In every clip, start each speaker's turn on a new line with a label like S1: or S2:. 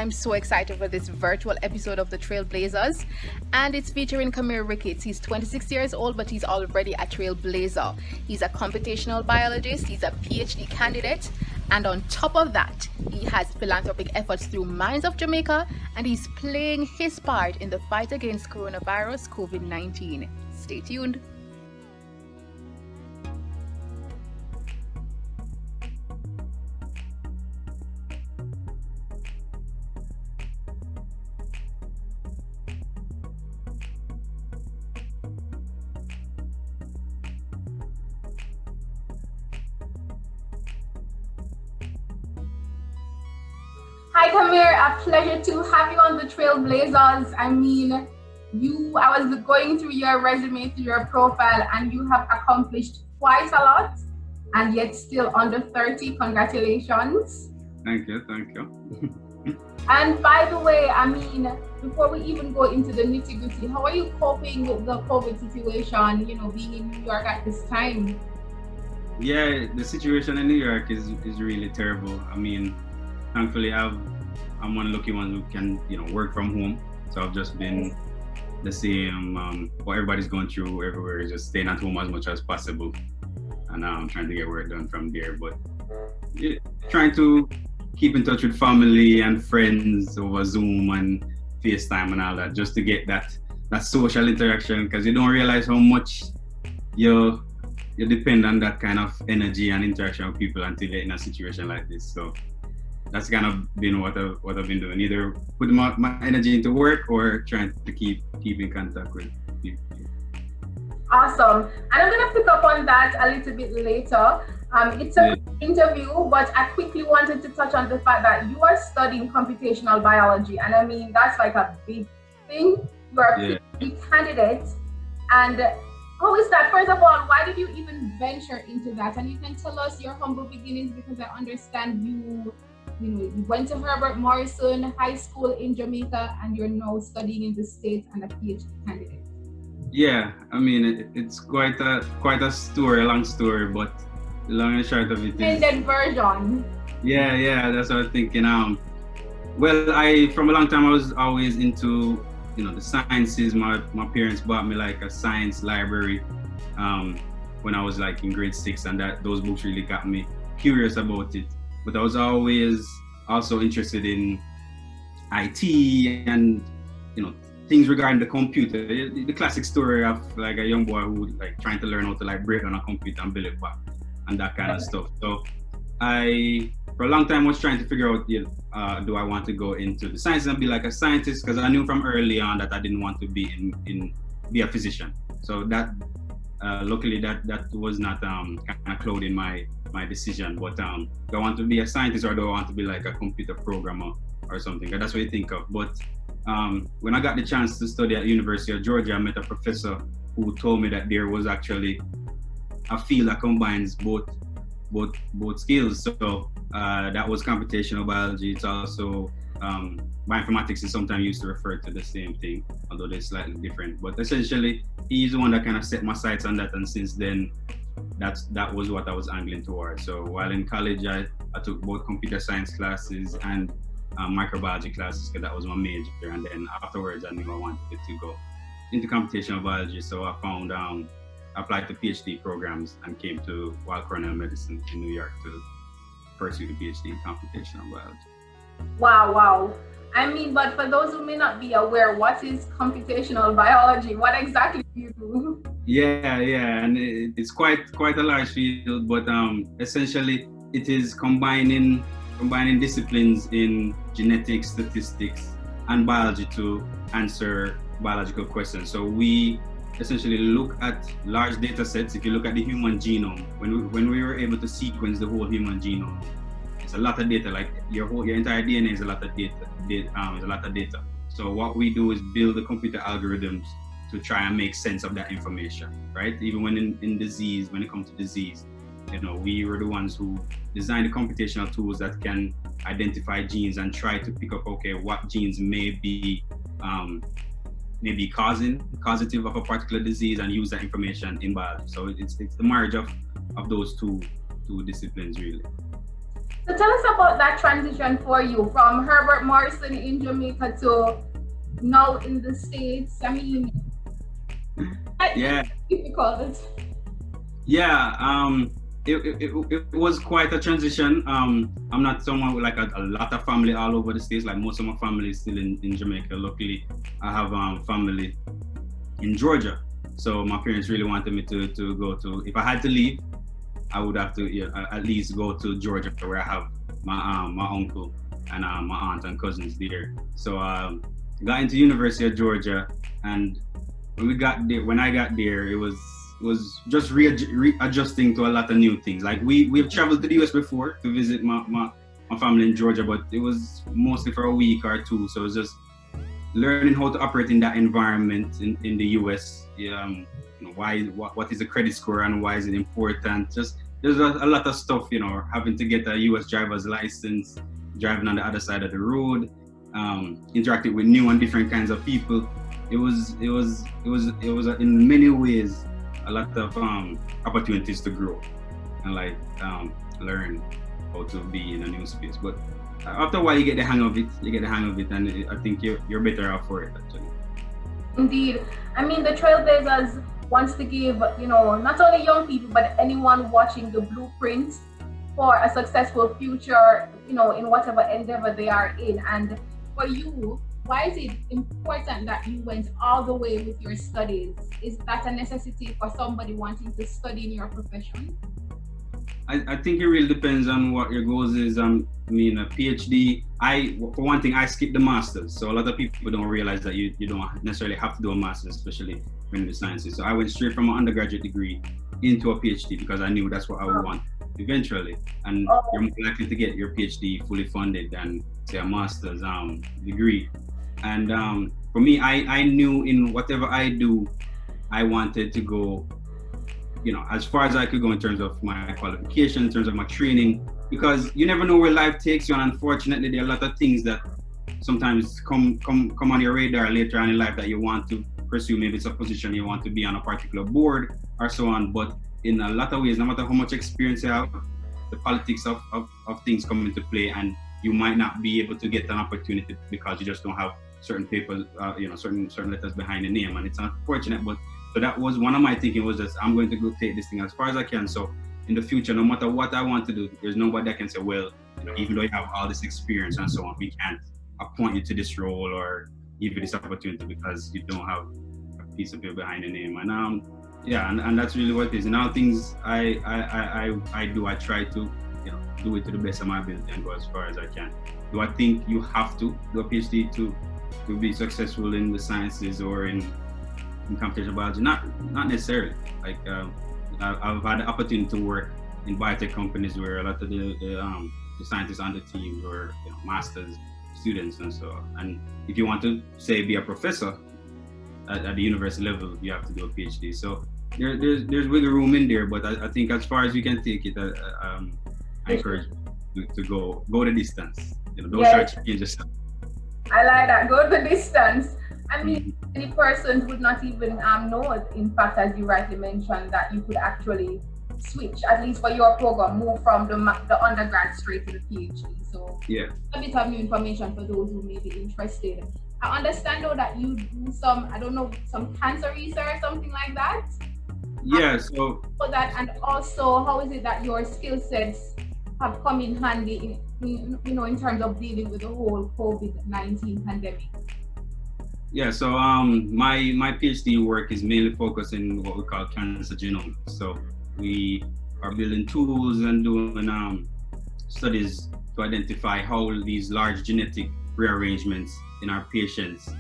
S1: I'm so excited for this virtual episode of the Trailblazers, and it's featuring Camir Ricketts. He's 26 years old, but he's already a Trailblazer. He's a computational biologist, he's a PhD candidate, and on top of that, he has philanthropic efforts through Minds of Jamaica, and he's playing his part in the fight against coronavirus COVID-19. Stay tuned.
S2: Hi Camir, a pleasure to have you on the Trailblazers. I mean, I was going through your resume, through your profile, and you have accomplished quite a lot, and yet still under 30. Congratulations.
S3: Thank you.
S2: And by the way, I mean, before we even go into the nitty-gritty, how are you coping with the COVID situation, being in New York at this time?
S3: Yeah, the situation in New York is really terrible. I mean, thankfully, I'm one lucky one who can, work from home. So I've just been the same. What everybody's going through everywhere is just staying at home as much as possible, and I'm trying to get work done from there. But trying to keep in touch with family and friends over Zoom and FaceTime and all that, just to get that social interaction, because you don't realize how much you depend on that kind of energy and interaction with people until you're in a situation like this. So that's kind of been what I've been doing, either putting my energy into work or trying to keep in contact with people.
S2: Awesome. And I'm going to pick up on that a little bit later. It's an interview, but I quickly wanted to touch on the fact that you are studying computational biology. And I mean, that's like a big thing. You are a PhD candidate. And how is that? First of all, why did you even venture into that? And you can tell us your humble beginnings, because I understand you went to Herbert Morrison High School in Jamaica, and you're now studying in the States and a PhD candidate.
S3: Yeah, I mean, it's quite a story, a long story, but the long and short of it is...
S2: Extended version.
S3: Yeah, that's what I'm thinking. Well, from a long time, I was always into, the sciences. My parents bought me like a science library when I was like in grade 6, and those books really got me curious about it. But I was always also interested in IT and, things regarding the computer. The classic story of like a young boy who like trying to learn how to like break down a computer and build it back and that kind of stuff. So for a long time, was trying to figure out, do I want to go into the sciences and be like a scientist? Because I knew from early on that I didn't want to be be a physician. So that luckily that was not kind of clouding my decision. But do I want to be a scientist, or do I want to be like a computer programmer or something? That's what you think of. But when I got the chance to study at the University of Georgia, I met a professor who told me that there was actually a field that combines both skills. So that was computational biology. It's also bioinformatics is sometimes used to refer to the same thing, although they're slightly different. But essentially, he's the one that kind of set my sights on that, and since then, that was what I was angling towards. So while in college, I took both computer science classes and microbiology classes, because that was my major. And then afterwards, I knew I wanted to go into computational biology. So I found applied to PhD programs and came to Weill Cornell Medicine in New York to pursue the PhD in computational biology.
S2: Wow. I mean, but for those who may not be aware, what is computational biology? What exactly do you do?
S3: Yeah, and it's quite a large field, but essentially it is combining disciplines in genetics, statistics, and biology to answer biological questions. So we essentially look at large data sets. If you look at the human genome, when we were able to sequence the whole human genome, it's a lot of data. Like your entire DNA is a lot of data. So what we do is build the computer algorithms to try and make sense of that information, right? Even when in disease, when it comes to disease, we were the ones who designed the computational tools that can identify genes and try to pick up, what genes may be causative of a particular disease, and use that information in biology. So it's the marriage of those two disciplines, really.
S2: So tell us about that transition for you from Herbert Morrison in Jamaica to now in the States. I mean,
S3: Yeah.
S2: difficult.
S3: Yeah, it was quite a transition. I'm not someone with like a lot of family all over the States. Like most of my family is still in Jamaica. Luckily, I have family in Georgia. So my parents really wanted me to go to, if I had to leave, I would have to at least go to Georgia where I have my uncle and my aunt and cousins there. So got into University of Georgia, and when I got there, it was just readjusting to a lot of new things. Like we've traveled to the US before to visit my family in Georgia, but it was mostly for a week or two. So it was just learning how to operate in that environment in the US. What is a credit score and why is it important? Just there's a lot of stuff, having to get a US driver's license, driving on the other side of the road, interacting with new and different kinds of people. It was in many ways a lot of opportunities to grow and learn how to be in a new space. But after a while, you get the hang of it, and I think you're better off for it, actually.
S2: Indeed. I mean, the Trailblazers wants to give, not only young people, but anyone watching the blueprint for a successful future, in whatever endeavor they are in. And for you, why is it important that you went all the way with your studies? Is that a necessity for somebody wanting to study in your profession?
S3: I think it really depends on what your goals is. A PhD, for one thing, I skipped the master's. So a lot of people don't realize that you don't necessarily have to do a master's, especially in the sciences. So I went straight from an undergraduate degree into a PhD because I knew that's what I would want eventually. And you're more likely to get your PhD fully funded than, say, a master's degree. And for me, I knew in whatever I do, I wanted to go, as far as I could go in terms of my qualification, in terms of my training, because you never know where life takes you. And unfortunately, there are a lot of things that sometimes come on your radar later on in life that you want to pursue. Maybe it's a position you want to be on a particular board or so on. But in a lot of ways, no matter how much experience you have, the politics of things come into play, and you might not be able to get an opportunity because you just don't have certain papers, certain letters behind the name, and it's unfortunate. But so that was one of my thinking, was that I'm going to go take this thing as far as I can. So in the future, no matter what I want to do, there's nobody that can say, well, even though you have all this experience and so on, we can't appoint you to this role or give you this opportunity because you don't have a piece of paper behind the name. And and that's really what it is. And all things I do, I try to do it to the best of my ability and go as far as I can. Do I think you have to do a PhD to be successful in the sciences or in computational biology? Not necessarily. Like I've had the opportunity to work in biotech companies where a lot of the scientists on the team were masters students and so on. And if you want to say be a professor at the university level, you have to do a PhD. So there's wiggle room in there, but I think as far as you can take it, I encourage you to go the distance. Don't try to change yourself.
S2: I like that. Go the distance. I mean, many persons would not even know it. In fact, as you rightly mentioned, that you could actually switch, at least for your program, move from the undergrad straight to the PhD. So a bit of new information for those who may be interested. I understand though that you do some cancer research or something like that.
S3: Yeah. So
S2: for that, and also, how is it that your skill sets have come in handy in terms of dealing with the whole COVID-19 pandemic?
S3: Yeah, so my PhD work is mainly focused in what we call cancer genomics. So we are building tools and doing studies to identify how these large genetic rearrangements in our patients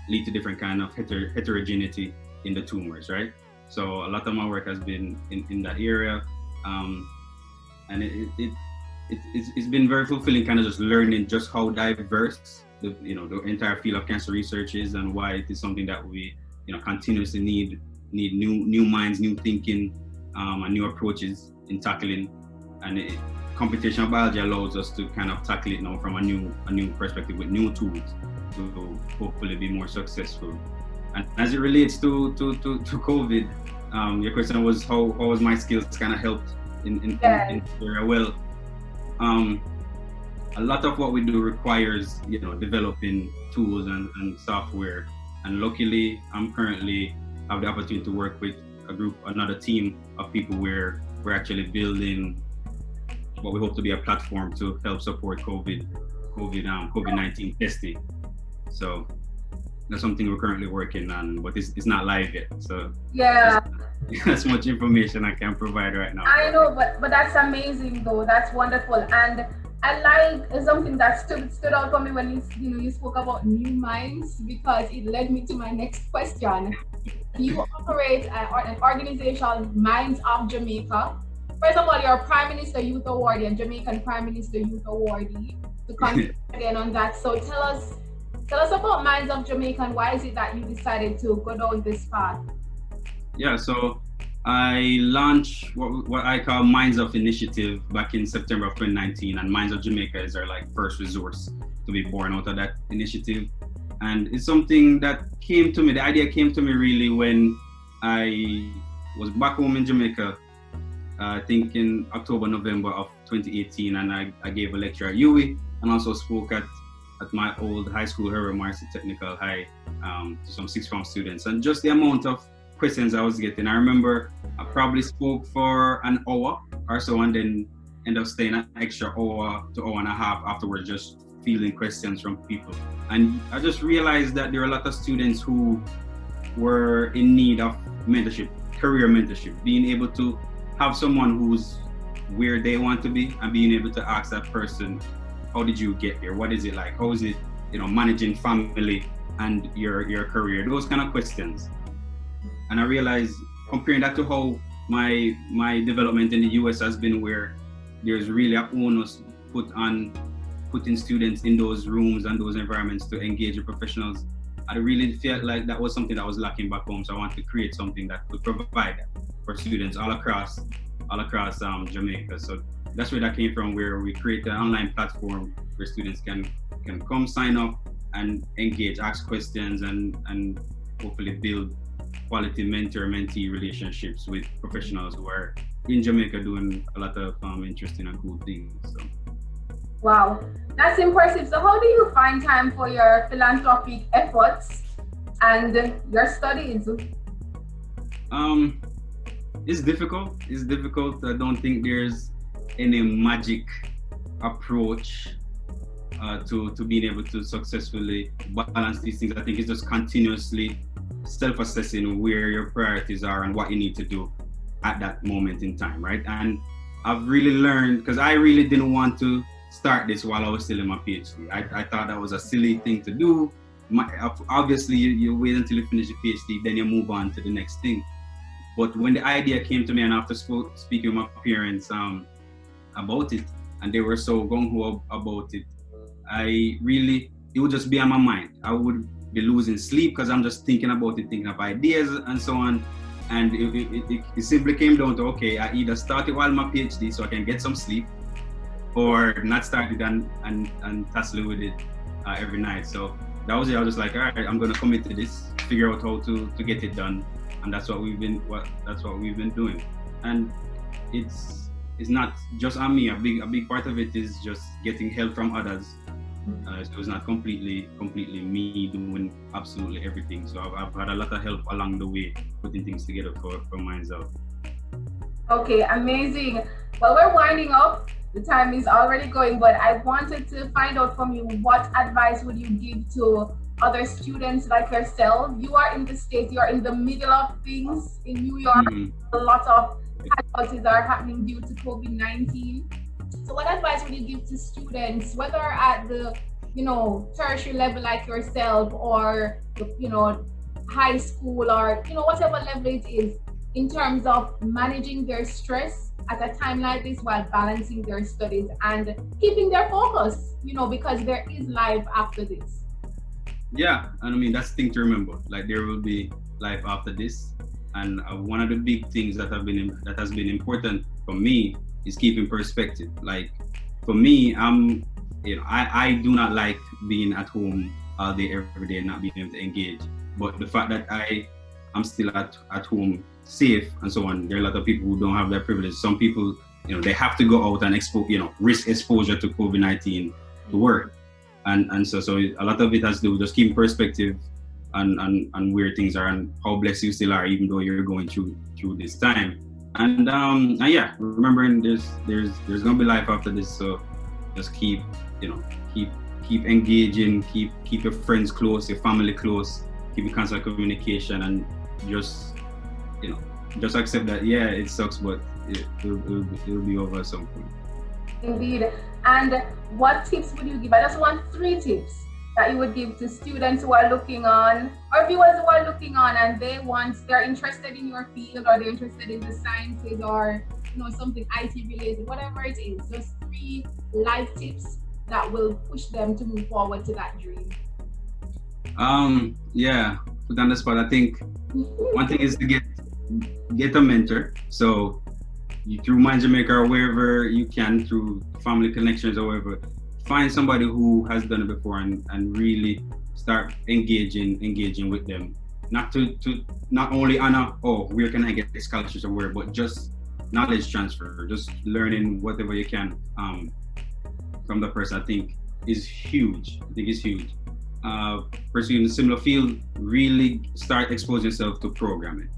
S3: lead to different kind of heterogeneity in the tumors, right? So a lot of my work has been in that area, and it's been very fulfilling, kind of just learning just how diverse the entire field of cancer research is, and why it is something that we continuously need new minds, new thinking, and new approaches in tackling. And computational biology allows us to kind of tackle it now from a new perspective with new tools to hopefully be more successful. And as it relates to COVID, your question was how was my skills kind of helped in area? Well, a lot of what we do requires, developing tools and software. And luckily, I'm currently have the opportunity to work with another team of people where we're actually building what we hope to be a platform to help support COVID-19 testing. So that's something we're currently working on, but it's not live yet. So
S2: yeah,
S3: that's much information I can provide right now.
S2: I know, but that's amazing though. That's wonderful. And I like something that stood out for me when you spoke about new minds, because it led me to my next question. You operate an organization, Minds of Jamaica. First of all, you're a Prime Minister Youth Awardee and Jamaican Prime Minister Youth Awardee. To comment again on that. So tell us about Minds of Jamaica, and why is it that you decided to go down this path?
S3: Yeah, so I launched what I call Minds of Initiative back in September of 2019, and Minds of Jamaica is our first resource to be born out of that initiative. And it's something that came to me, the idea came to me really when I was back home in Jamaica, I think in October, November of 2018, and I gave a lecture at UWI and also spoke at my old high school, Herbert Marcy Technical High, to some sixth form students. And just the amount of questions I was getting, I remember I probably spoke for an hour or so and then ended up staying an extra hour to hour and a half afterwards, just fielding questions from people. And I just realized that there are a lot of students who were in need of mentorship, career mentorship, being able to have someone who's where they want to be and being able to ask that person, how did you get there? What is it like? How is it, managing family and your career? Those kind of questions. And I realized, comparing that to how my development in the US has been, where there's really an onus putting students in those rooms and those environments to engage with professionals, I really felt like that was something that was lacking back home. So I wanted to create something that could provide that for students all across Jamaica. So that's where that came from, where we create an online platform where students can come sign up and engage, ask questions, and hopefully build quality mentor-mentee relationships with professionals who are in Jamaica doing a lot of interesting and cool things. So.
S2: Wow, that's impressive. So how do you find time for your philanthropic efforts and your studies?
S3: It's difficult. I don't think there's any magic approach to being able to successfully balance these things. I think it's just continuously self-assessing where your priorities are and what you need to do at that moment in time, right? And I've really learned, because I really didn't want to start this while I was still in my PhD. I thought that was a silly thing to do. Obviously, you wait until you finish your PhD, then you move on to the next thing. But when the idea came to me, and after speaking with my parents about it, and they were so gung-ho about it, it would just be on my mind. I would be losing sleep because I'm just thinking about it, thinking of ideas and so on. And it simply came down to, okay, I either start it while my PhD so I can get some sleep, or not start it and tussle with it every night. So that was it. I was just like, all right, I'm gonna commit to this, figure out how to get it done. And that's what we've been doing. And it's not just on me. A big part of it is just getting help from others. So it's not completely me doing absolutely everything. So I've had a lot of help along the way, putting things together for myself.
S2: Okay, amazing. Well, we're winding up. The time is already going, but I wanted to find out from you, what advice would you give to other students like yourself? You are in the States, you are in the middle of things in New York. A lot of casualties are happening due to COVID-19. So what advice would you give to students, whether at the tertiary level like yourself, or high school, or whatever level it is, in terms of managing their stress at a time like this while balancing their studies and keeping their focus, because there is life after this?
S3: Yeah, and I mean, that's the thing to remember. Like, there will be life after this, and one of the big things that has been important for me is keeping perspective. Like, for me, I do not like being at home all day every day and not being able to engage. But the fact that I'm still at home safe and so on, there are a lot of people who don't have that privilege. Some people they have to go out and risk exposure to COVID-19 to work. And so a lot of it has to do with just keeping perspective and where things are and how blessed you still are, even though you're going through this time. And yeah, remembering there's gonna be life after this. So just keep engaging, keep your friends close, your family close, keep in constant communication, and just accept that it sucks, but it'll be over at some point.
S2: Indeed. And what tips would you give? I just want 3 tips that you would give to students who are looking on, or viewers who are looking on, and they're interested in your field, or they're interested in the sciences, or something IT related, whatever it is. Just 3 life tips that will push them to move forward to that dream.
S3: Yeah, put on the spot. I think one thing is to get a mentor. So through Mind Jamaica or wherever you can, through family connections or whatever, find somebody who has done it before and really start engaging with them. Not only on where can I get the scholarships or where, but just knowledge transfer, just learning whatever you can from the person. I think is huge. Pursuing a similar field, really start exposing yourself to programming.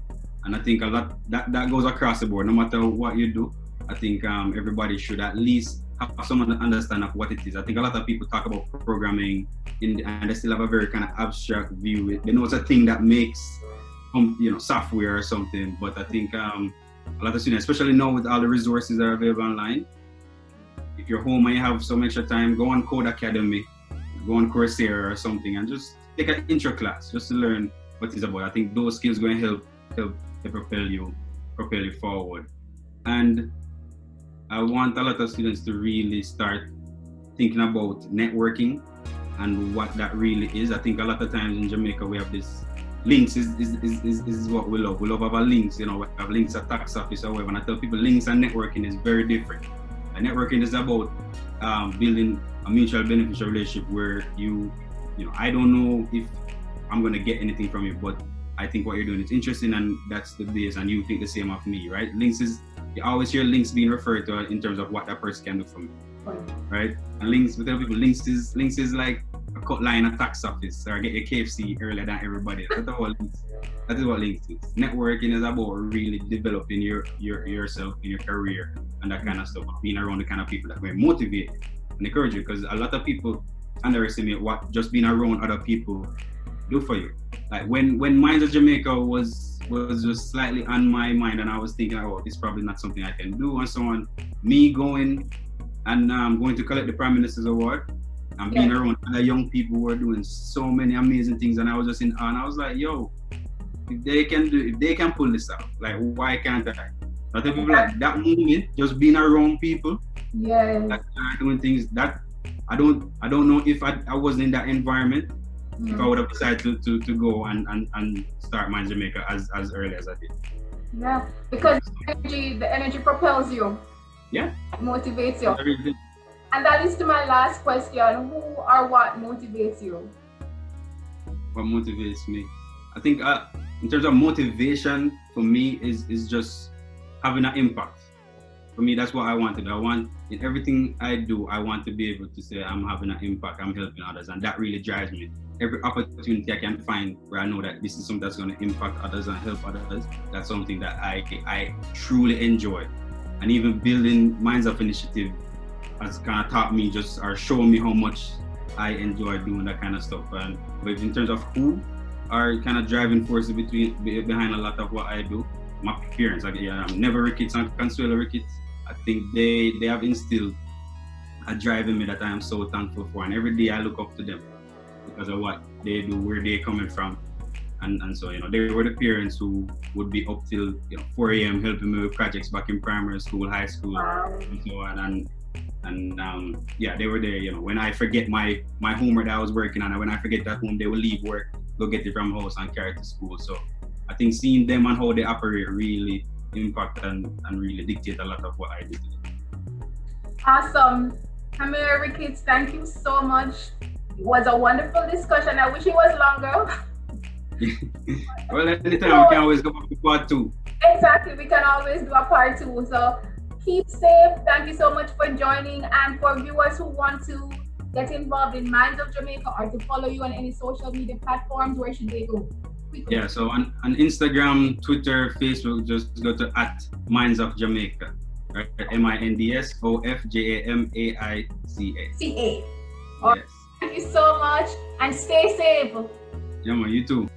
S3: And I think a lot that goes across the board, no matter what you do. I think everybody should at least have someone to understand of what it is. I think a lot of people talk about programming and they still have a very kind of abstract view. They know it's a thing that makes software or something. But I think a lot of students, especially now with all the resources that are available online, if you're home and you have some extra time, go on Code Academy, go on Coursera or something, and just take an intro class just to learn what it's about. I think those skills are going to help to propel you forward. And I want a lot of students to really start thinking about networking and what that really is. I think a lot of times in Jamaica we have this links is what we love. We love our links, we have links at tax office or whatever. And I tell people links and networking is very different. And networking is about building a mutual beneficial relationship where I don't know if I'm gonna get anything from you, but I think what you're doing is interesting, and that's the base, and you think the same of me, right? Links you always hear links being referred to in terms of what that person can do for me, right? And links, we tell people links is like a cut line at tax office, or get your KFC earlier than everybody. That is what links is. Networking is about really developing yourself in your career and that kind of stuff, being around the kind of people that will motivate and encourage you, because a lot of people underestimate what just being around other people do for you. Like when Minds of Jamaica was just slightly on my mind, and I was thinking, it's probably not something I can do and so on. Me going to collect the Prime Minister's Award and being around other young people who are doing so many amazing things, and I was just in awe, and I was like, if they can pull this out, like why can't I? I tell people like that moment, just being around people that are doing things that I don't know if I wasn't in that environment. If I would have decided to go and start Mind Jamaica as early as I did.
S2: Yeah, because the energy propels you.
S3: Yeah.
S2: It motivates you. And that leads to my last question. Who or what motivates you?
S3: What motivates me? I think in terms of motivation, for me is just having an impact. For me, that's what I want to do. I want, in everything I do, I want to be able to say I'm having an impact, I'm helping others, and that really drives me. Every opportunity I can find where I know that this is something that's going to impact others and help others, that's something that I truly enjoy. And even building Minds of Initiative has kind of taught me or shown me how much I enjoy doing that kind of stuff. But in terms of who are kind of driving forces behind a lot of what I do, my parents, I'm Never Ricketts and Consuelo Ricketts. I think they have instilled a drive in me that I am so thankful for, and every day I look up to them because of what they do, where they're coming from, and so they were the parents who would be up till 4 a.m. helping me with projects back in primary school, high school, and so on, and they were there. When I forget my homework that I was working on, and when I forget at home, they will leave work, go get it from house, and carry it to school. So I think seeing them and how they operate really impact and really dictate a lot of what I do today.
S2: Awesome. Camir Ricketts, thank you so much. It was a wonderful discussion. I wish it was longer.
S3: Well, anytime we can always go back to part 2.
S2: Exactly, we can always do a part 2. So keep safe. Thank you so much for joining. And for viewers who want to get involved in Minds of Jamaica or to follow you on any social media platforms, where should they go? Quickly.
S3: Yeah, so on Instagram, Twitter, Facebook, just go to @mindsofjamaica, right? MINDSOFJAMAICA.
S2: CA. Yes. Thank you so much and stay safe.
S3: Yeah, man, you too.